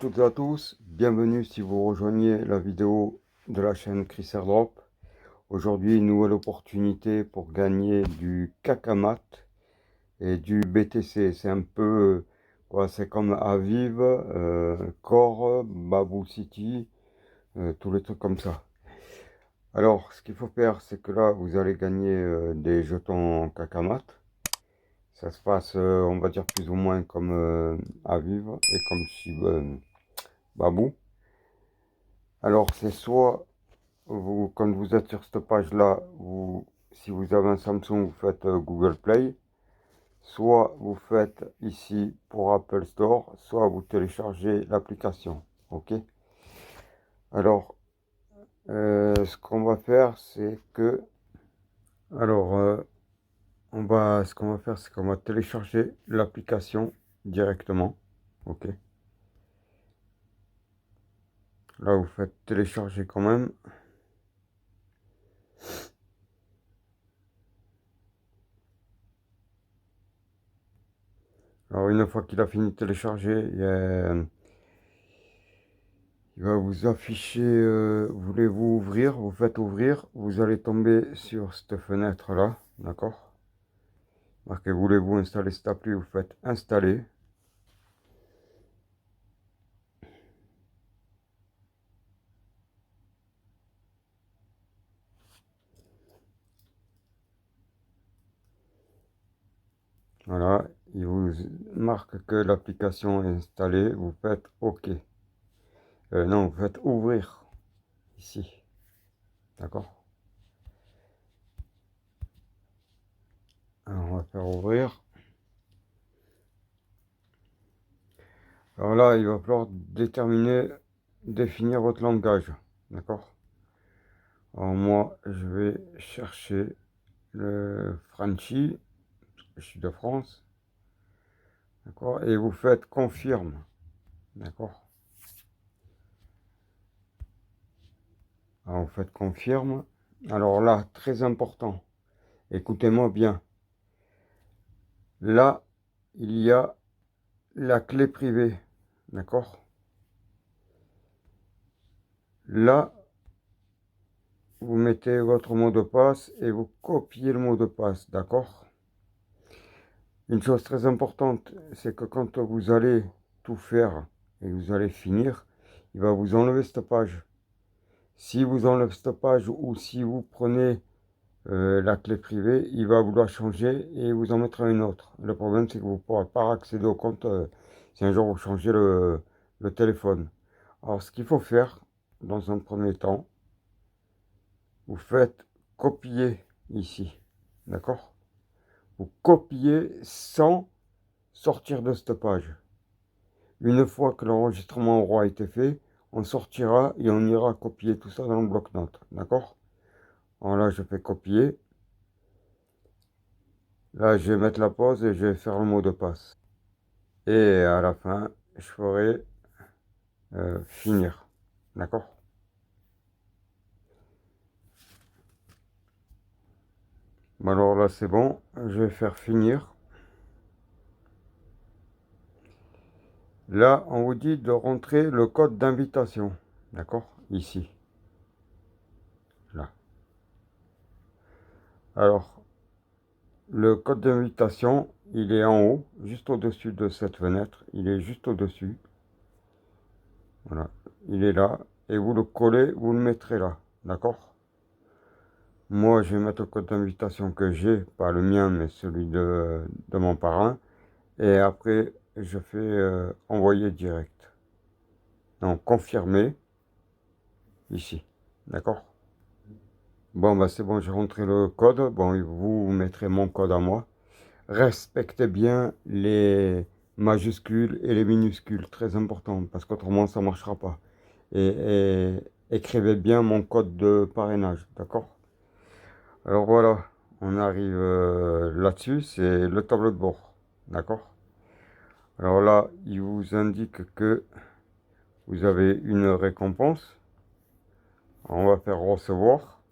toutes et à tous, bienvenue si vous rejoignez la vidéo de la chaîne Chris Airdrop. Aujourd'hui, une nouvelle opportunité pour gagner du Kakamat et du BTC. C'est un peu, quoi, c'est comme Aviv, Core, Baboo City, tous les trucs comme ça. Alors, ce qu'il faut faire, c'est que là, vous allez gagner des jetons Kakamat. Ça se passe, on va dire, plus ou moins comme Aviv et comme Baboo. Alors, c'est soit vous, quand vous êtes sur cette page-là, si vous avez un Samsung, vous faites Google Play, soit vous faites ici pour Apple Store, soit vous téléchargez l'application. Ok. Alors, ce qu'on va faire, c'est que, alors, ce qu'on va faire, c'est qu'on va télécharger l'application directement. Ok. Là, vous faites télécharger quand même. Alors, une fois qu'il a fini de télécharger, il va vous afficher, voulez-vous ouvrir, vous faites ouvrir, vous allez tomber sur cette fenêtre-là, d'accord? Marquez, voulez-vous installer cette appli, vous faites installer. Voilà, il vous marque que l'application est installée, vous faites OK. Non, vous faites ouvrir, ici, d'accord? Alors, on va faire ouvrir. Alors là, il va falloir définir votre langage, d'accord? Alors moi, je vais chercher le Frenchy, parce que je suis de France, d'accord? Et vous faites confirme, d'accord? Alors vous faites confirme. Alors là, très important, écoutez-moi bien. Là, il y a la clé privée, d'accord? Là, vous mettez votre mot de passe et vous copiez le mot de passe, d'accord? Une chose très importante, c'est que quand vous allez tout faire et que vous allez finir, il va vous enlever cette page. Si vous enlevez cette page ou si vous prenez la clé privée, il va vouloir changer et vous en mettre une autre. Le problème, c'est que vous ne pourrez pas accéder au compte si un jour vous changez le téléphone. Alors, ce qu'il faut faire, dans un premier temps, vous faites copier ici. D'accord? Vous copiez sans sortir de cette page. Une fois que l'enregistrement aura été fait, on sortira et on ira copier tout ça dans le bloc-notes. D'accord? Alors là, je fais copier. Là, je vais mettre la pause et je vais faire le mot de passe. Et à la fin, je ferai finir. D'accord? Bon, alors là, c'est bon. Je vais faire finir. Là, on vous dit de rentrer le code d'invitation. D'accord? Ici. Là. Alors, le code d'invitation, il est en haut, juste au-dessus de cette fenêtre. Il est juste au-dessus. Voilà. Il est là. Et vous le collez, vous le mettrez là. D'accord? Moi, je vais mettre le code d'invitation que j'ai, pas le mien, mais celui de mon parrain. Et après, je fais envoyer direct. Donc, confirmer, ici. D'accord? Bon, bah c'est bon, j'ai rentré le code. Bon, vous mettrez mon code à moi. Respectez bien les majuscules et les minuscules, très important, parce qu'autrement, ça ne marchera pas. Et écrivez bien mon code de parrainage, d'accord? Alors voilà, on arrive là-dessus, c'est le tableau de bord, d'accord? Alors là, il vous indique que vous avez une récompense. On va faire recevoir,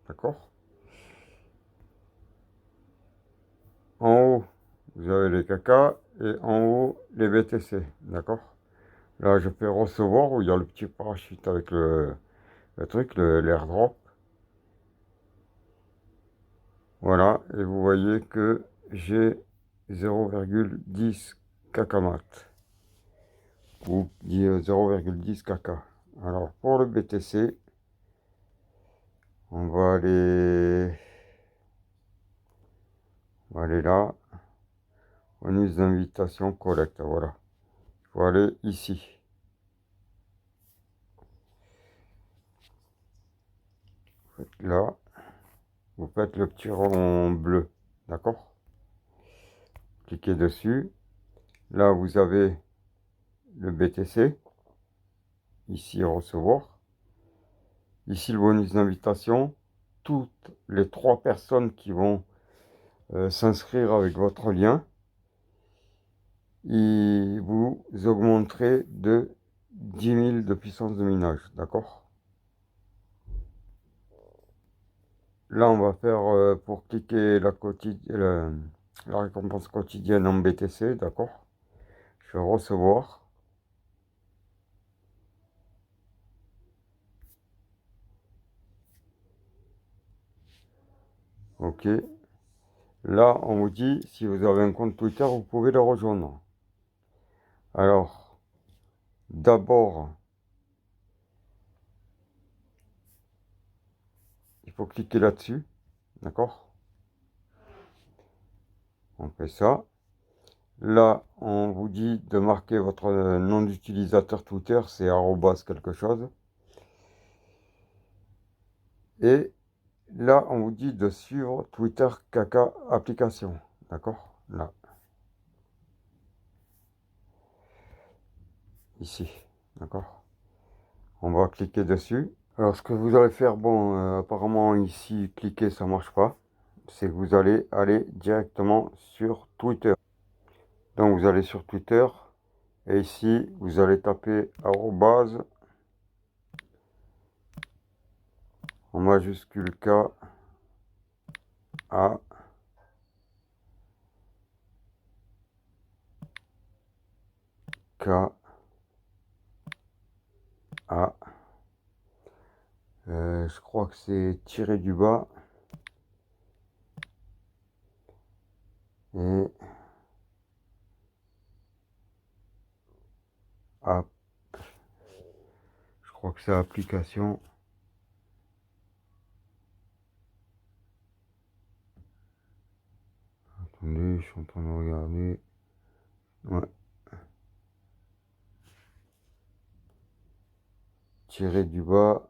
d'accord? En haut, vous avez les caca et en haut, les BTC, d'accord? Là, je fais recevoir où il y a le petit parachute avec le truc, l'airdrop. Voilà, et vous voyez que j'ai 0,10 cacamat ou 0,10 caca. Alors pour le BTC, on va aller là, bonus d'invitation collecte, voilà. Il faut aller ici. Vous faites là, vous faites le petit rond bleu, d'accord? Cliquez dessus. Là, vous avez le BTC. Ici, recevoir. Ici, le bonus d'invitation. Toutes les 3 personnes qui vont s'inscrire avec votre lien, et vous augmenterez de 10 000 de puissance de minage, d'accord? Là, on va faire pour cliquer la récompense quotidienne en BTC, d'accord? Je vais recevoir. Ok. Là, on vous dit, si vous avez un compte Twitter, vous pouvez le rejoindre. Alors, d'abord, il faut cliquer là-dessus, d'accord? On fait ça. Là, on vous dit de marquer votre nom d'utilisateur Twitter, c'est arrobas quelque chose. Et là, on vous dit de suivre Twitter Caca application, d'accord? Là, ici, d'accord? On va cliquer dessus. Alors, ce que vous allez faire, bon, apparemment ici, cliquer, ça marche pas. C'est que vous allez aller directement sur Twitter. Donc, vous allez sur Twitter. Et ici, vous allez taper arrobase en majuscule K A K A. Je crois que c'est tiré du bas. Et A. Je crois que c'est application. Attendez, je suis en train de regarder. Ouais. Tiré du bas.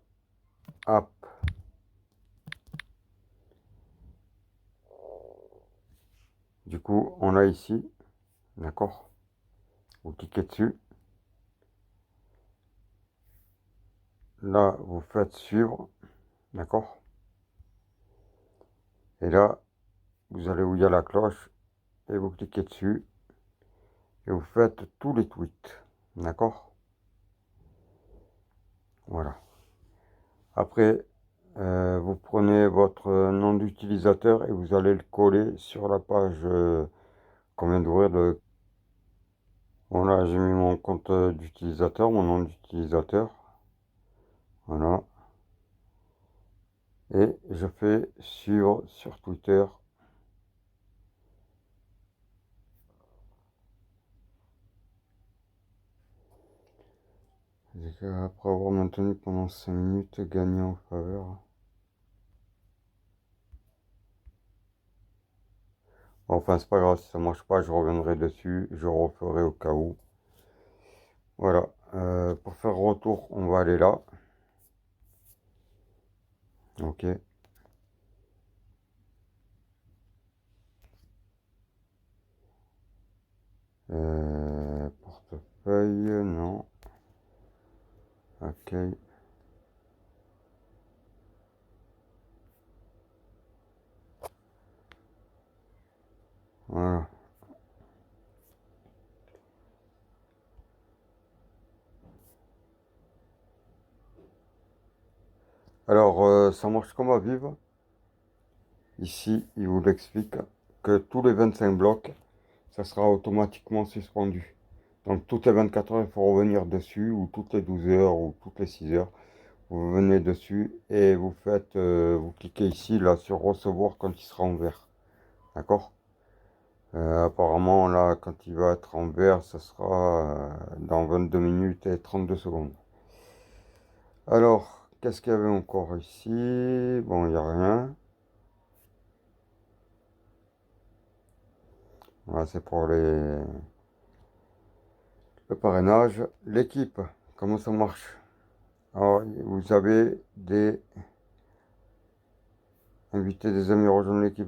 App. Du coup, on a ici. D'accord? Vous cliquez dessus. Là, vous faites suivre. D'accord? Et là, vous allez où il y a la cloche. Et vous cliquez dessus. Et vous faites tous les tweets. D'accord? Voilà. Après, vous prenez votre nom d'utilisateur et vous allez le coller sur la page qu'on vient d'ouvrir. Voilà, j'ai mis mon compte d'utilisateur, mon nom d'utilisateur. Voilà. Et je fais suivre sur Twitter. Après avoir maintenu pendant 5 minutes, gagné en faveur. Enfin, c'est pas grave, si ça marche pas, je reviendrai dessus, je referai au cas où. Voilà, pour faire retour, on va aller là. Ok. Portefeuille, non. Ok. Voilà. Alors, ça marche comme à vivre. Ici, il vous l'explique que tous les 25 blocs, ça sera automatiquement suspendu. Donc toutes les 24 heures, il faut revenir dessus, ou toutes les 12 heures, ou toutes les 6 heures. Vous venez dessus et vous faites, vous cliquez ici, là, sur recevoir quand il sera en vert. D'accord? Apparemment, là, quand il va être en vert, ça sera dans 22 minutes et 32 secondes. Alors, qu'est-ce qu'il y avait encore ici? Bon, il n'y a rien. Voilà, c'est pour le parrainage. L'équipe, comment ça marche? Alors, vous avez des invités, des amis rejoindre l'équipe.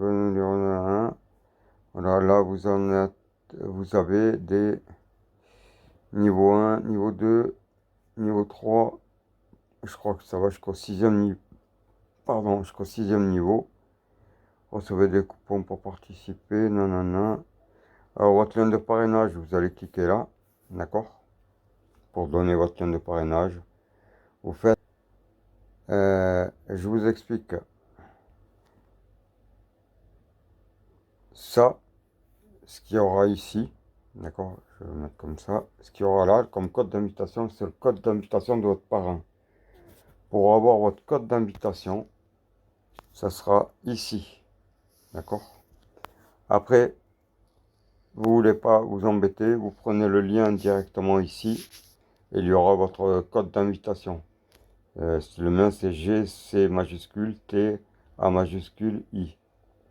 Voilà, là, vous avez des niveau 1, niveau 2, niveau 3. Je crois que ça va jusqu'au 6e niveau. Pardon, jusqu'au 6e niveau. Recevez des coupons pour participer. Nanana. Alors, votre lien de parrainage, vous allez cliquer là. D'accord? Pour donner votre lien de parrainage. Vous faites. Je vous explique. Ça, ce qu'il y aura ici. D'accord? Je vais le mettre comme ça. Ce qu'il y aura là comme code d'invitation, c'est le code d'invitation de votre parrain. Pour avoir votre code d'invitation, ça sera ici. D'accord? Après, vous voulez pas vous embêter, vous prenez le lien directement ici et il y aura votre code d'invitation. Le mien c'est GC majuscule T A majuscule I.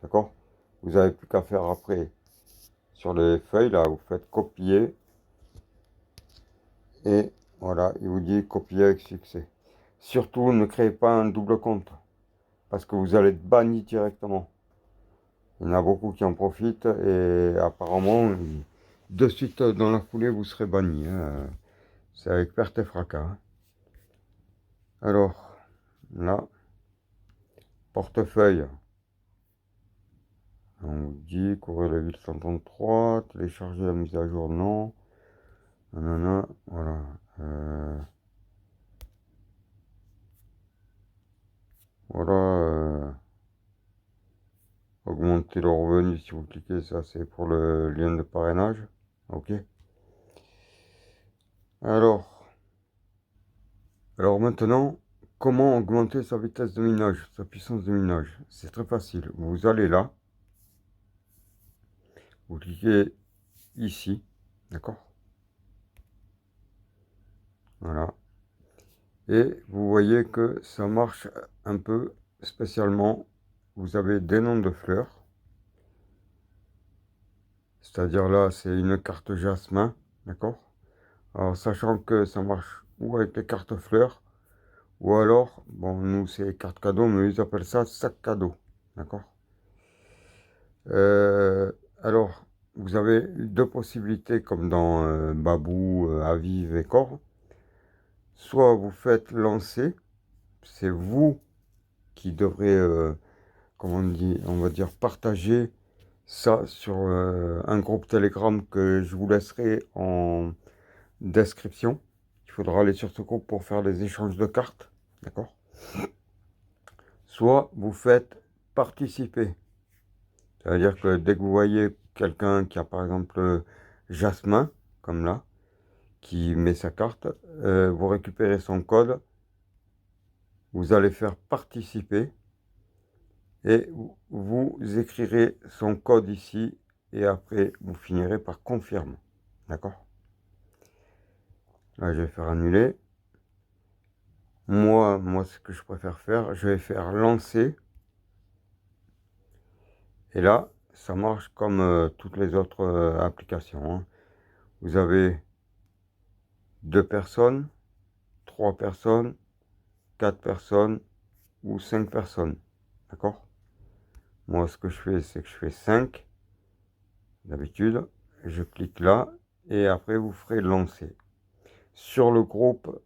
D'accord? Vous n'avez plus qu'à faire après. Sur les feuilles là, vous faites copier et voilà, il vous dit copier avec succès. Surtout, ne créez pas un double compte parce que vous allez être banni directement. Il y en a beaucoup qui en profitent et apparemment, de suite dans la foulée, vous serez banni. Hein. C'est avec perte et fracas. Hein. Alors, là, portefeuille. On vous dit courir la ville 133, télécharger la mise à jour, non. Nanana, voilà. Voilà. Augmenter le revenu si vous cliquez, ça c'est pour le lien de parrainage. Ok. Alors, alors maintenant, comment augmenter sa vitesse de minage, sa puissance de minage? C'est très facile. Vous allez là, vous cliquez ici, d'accord? Voilà. Et vous voyez que ça marche un peu spécialement. Vous avez des noms de fleurs. C'est-à-dire là, c'est une carte jasmin, d'accord? Alors, sachant que ça marche ou avec les cartes fleurs, ou alors, bon, nous, c'est carte cadeau, mais ils appellent ça sac cadeau, d'accord? Euh, alors, vous avez deux possibilités, comme dans Babou, Aviv et Cor. Soit vous faites lancer, c'est vous qui devrez, comment on dit, on va dire, partager ça sur un groupe Telegram que je vous laisserai en description. Il faudra aller sur ce groupe pour faire les échanges de cartes, d'accord? Soit vous faites participer. Ça veut dire que dès que vous voyez quelqu'un qui a par exemple Jasmin, comme là, qui met sa carte, vous récupérez son code, vous allez faire participer et vous écrirez son code ici et après vous finirez par confirmer. D'accord? Là, je vais faire annuler. Moi, ce que je préfère faire, je vais faire lancer. Et là, ça marche comme toutes les autres applications. Hein. Vous avez 2 personnes, 3 personnes, 4 personnes ou 5 personnes. D'accord? Moi, ce que je fais, c'est que je fais 5 d'habitude. Je clique là et après, vous ferez lancer sur le groupe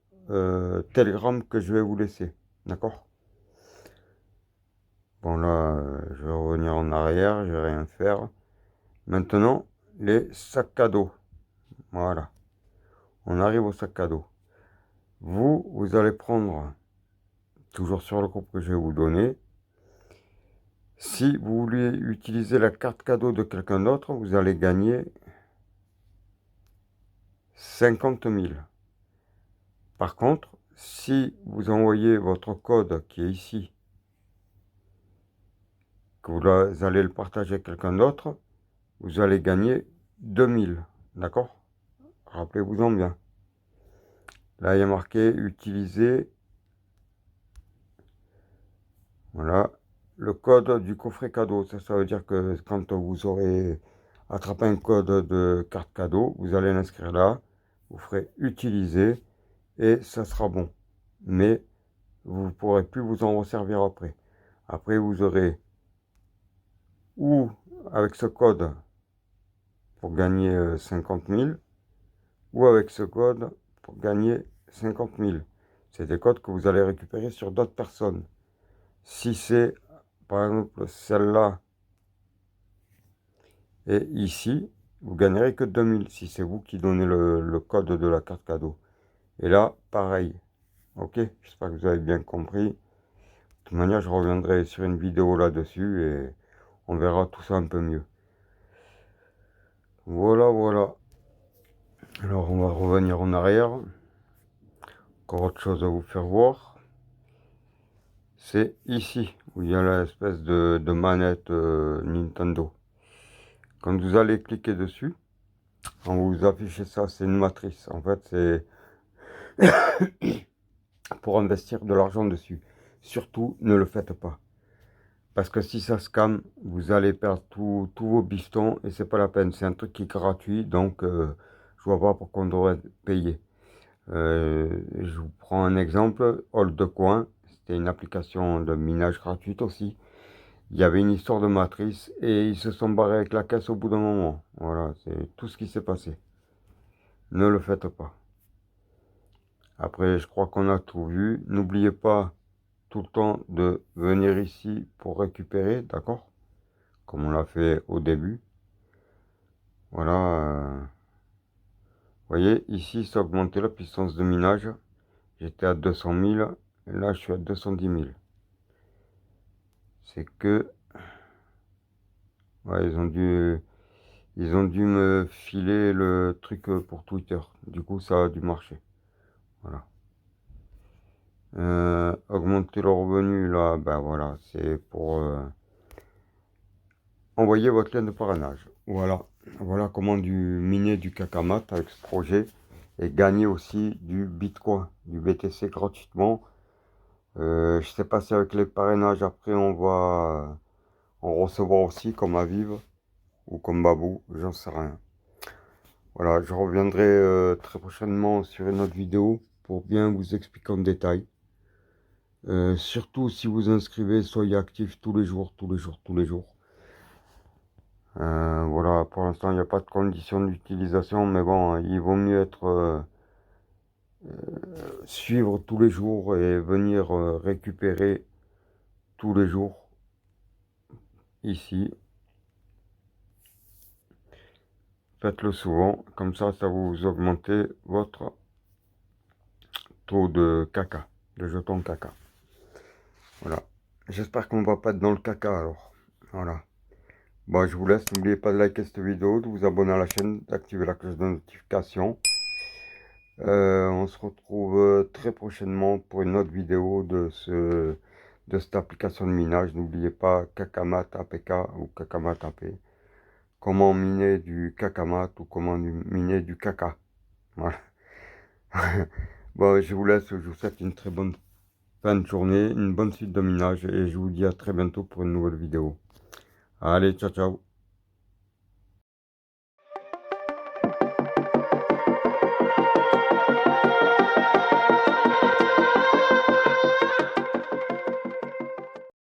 Telegram que je vais vous laisser. D'accord? Bon, là, je vais revenir en arrière, je vais rien faire. Maintenant, les sacs cadeaux. Voilà. On arrive au sac cadeau. Vous allez prendre, toujours sur le groupe que je vais vous donner, si vous voulez utiliser la carte cadeau de quelqu'un d'autre, vous allez gagner 50 000. Par contre, si vous envoyez votre code qui est ici, que vous allez le partager avec quelqu'un d'autre, vous allez gagner 2000. D'accord? Rappelez-vous-en bien. Là, il y a marqué utiliser. Voilà. Le code du coffret cadeau. Ça veut dire que quand vous aurez attrapé un code de carte cadeau, vous allez l'inscrire là. Vous ferez utiliser et ça sera bon. Mais vous ne pourrez plus vous en resservir après. Après, vous aurez ou avec ce code pour gagner 50 000 ou avec ce code pour gagner 50 000. C'est des codes que vous allez récupérer sur d'autres personnes. Si c'est par exemple celle-là et ici, vous gagnerez que 2000 si c'est vous qui donnez le code de la carte cadeau. Et là, pareil. Ok, j'espère que vous avez bien compris. De toute manière, je reviendrai sur une vidéo là-dessus et on verra tout ça un peu mieux. Voilà, voilà. Alors, on va revenir en arrière. Encore autre chose à vous faire voir. C'est ici où il y a l'espèce de manette Nintendo. Quand vous allez cliquer dessus, on vous affiche ça, c'est une matrice. En fait, c'est pour investir de l'argent dessus. Surtout, ne le faites pas. Parce que si ça scam, vous allez perdre tous vos bifetons et c'est pas la peine. C'est un truc qui est gratuit, donc je vois pas pourquoi on devrait payer. Je vous prends un exemple, Holdcoin, c'était une application de minage gratuite aussi. Il y avait une histoire de matrice et ils se sont barrés avec la caisse au bout d'un moment. Voilà, c'est tout ce qui s'est passé. Ne le faites pas. Après, je crois qu'on a tout vu. N'oubliez pas tout le temps de venir ici pour récupérer, d'accord? Comme on l'a fait au début. Voilà. Vous voyez, ici, ça a augmenté la puissance de minage. J'étais à 200 000 et là, je suis à 210 000. C'est que... Ouais, ils ont dû me filer le truc pour Twitter. Du coup, ça a dû marcher. Voilà. Augmenter le revenu, là, ben voilà, c'est pour envoyer votre lien de parrainage. Voilà. Voilà comment miner du Kakamat avec ce projet et gagner aussi du Bitcoin, du BTC gratuitement. Je sais pas si avec les parrainages après on va en recevoir aussi comme Aviv ou comme Babou, j'en sais rien. Voilà, je reviendrai très prochainement sur une autre vidéo pour bien vous expliquer en détail. Surtout si vous inscrivez, soyez actifs tous les jours, tous les jours, tous les jours. Voilà, pour l'instant il n'y a pas de conditions d'utilisation, mais bon, il vaut mieux être suivre tous les jours et venir récupérer tous les jours ici. Faites-le souvent, comme ça vous augmentez votre taux de caca, de jetons caca. Voilà. J'espère qu'on va pas être dans le caca alors. Voilà. Bon, je vous laisse. N'oubliez pas de liker cette vidéo, de vous abonner à la chaîne, d'activer la cloche de notification. On se retrouve très prochainement pour une autre vidéo de cette application de minage. N'oubliez pas Kakamat APK ou Kakamat AP. Comment miner du Kakamat ou comment miner du caca. Voilà. Bon, je vous laisse. Je vous souhaite une très bonne fin de journée, une bonne suite de minage et je vous dis à très bientôt pour une nouvelle vidéo. Allez, ciao, ciao.